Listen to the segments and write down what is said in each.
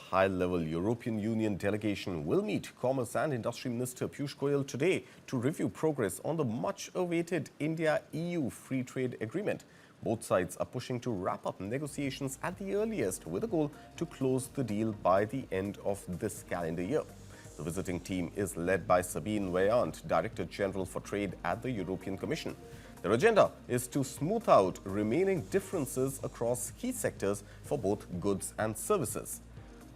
high-level European Union delegation will meet Commerce and Industry Minister Piyush Goyal today to review progress on the much-awaited India-EU free trade agreement. Both sides are pushing to wrap up negotiations at the earliest with a goal to close the deal by the end of this calendar year. The visiting team is led by Sabine Weyand, Director General for Trade at the European Commission. Their agenda is to smooth out remaining differences across key sectors for both goods and services.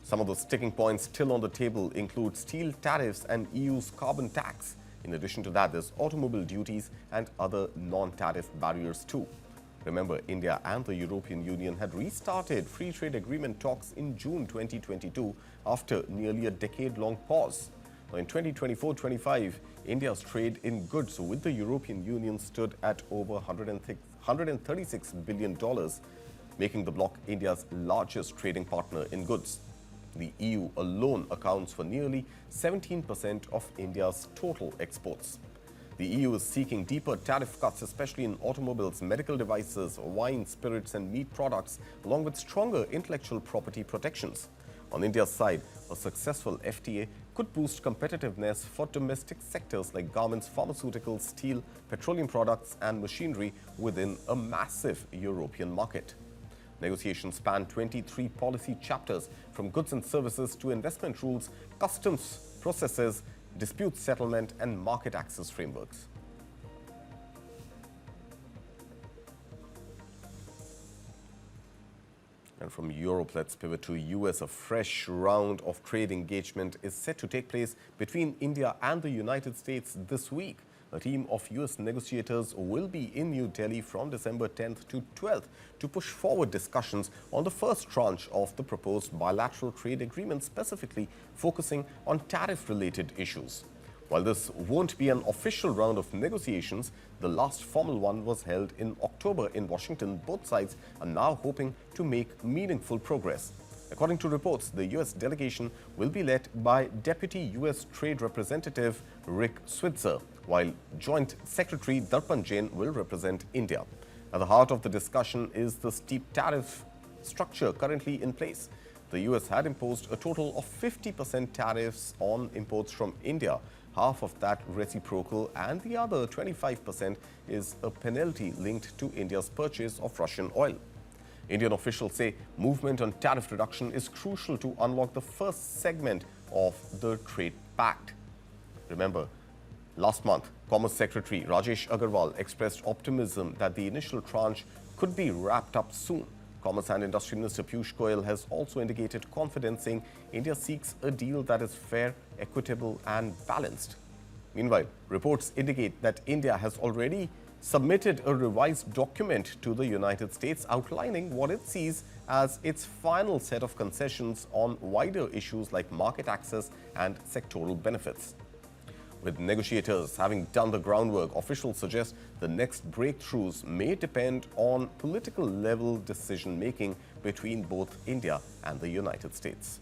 Some of the sticking points still on the table include steel tariffs and EU's carbon tax. In addition to that, there's automobile duties and other non-tariff barriers too. Remember, India and the European Union had restarted free trade agreement talks in June 2022 after nearly a decade-long pause. Now, in 2024-25, India's trade in goods with the European Union stood at over $136 billion, making the bloc India's largest trading partner in goods. The EU alone accounts for nearly 17% of India's total exports. The EU is seeking deeper tariff cuts, especially in automobiles, medical devices, wine, spirits and meat products, along with stronger intellectual property protections. On India's side, a successful FTA could boost competitiveness for domestic sectors like garments, pharmaceuticals, steel, petroleum products and machinery within a massive European market. Negotiations span 23 policy chapters, from goods and services to investment rules, customs processes, dispute settlement and market access frameworks. And from Europe, let's pivot to US. A fresh round of trade engagement is set to take place between India and the United States this week. A team of US negotiators will be in New Delhi from December 10th to 12th to push forward discussions on the first tranche of the proposed bilateral trade agreement, specifically focusing on tariff-related issues. While this won't be an official round of negotiations, the last formal one was held in October in Washington. Both sides are now hoping to make meaningful progress. According to reports, the US delegation will be led by Deputy US Trade Representative Rick Switzer, while Joint Secretary Darpan Jain will represent India. At the heart of the discussion is the steep tariff structure currently in place. The US had imposed a total of 50% tariffs on imports from India, half of that reciprocal, and the other 25% is a penalty linked to India's purchase of Russian oil. Indian officials say movement on tariff reduction is crucial to unlock the first segment of the trade pact. Remember, last month, Commerce Secretary Rajesh Agarwal expressed optimism that the initial tranche could be wrapped up soon. Commerce and Industry Minister Piyush Goyal has also indicated confidence, saying India seeks a deal that is fair, equitable and balanced. Meanwhile, reports indicate that India has already submitted a revised document to the United States outlining what it sees as its final set of concessions on wider issues like market access and sectoral benefits. With negotiators having done the groundwork, officials suggest the next breakthroughs may depend on political level decision-making between both India and the United States.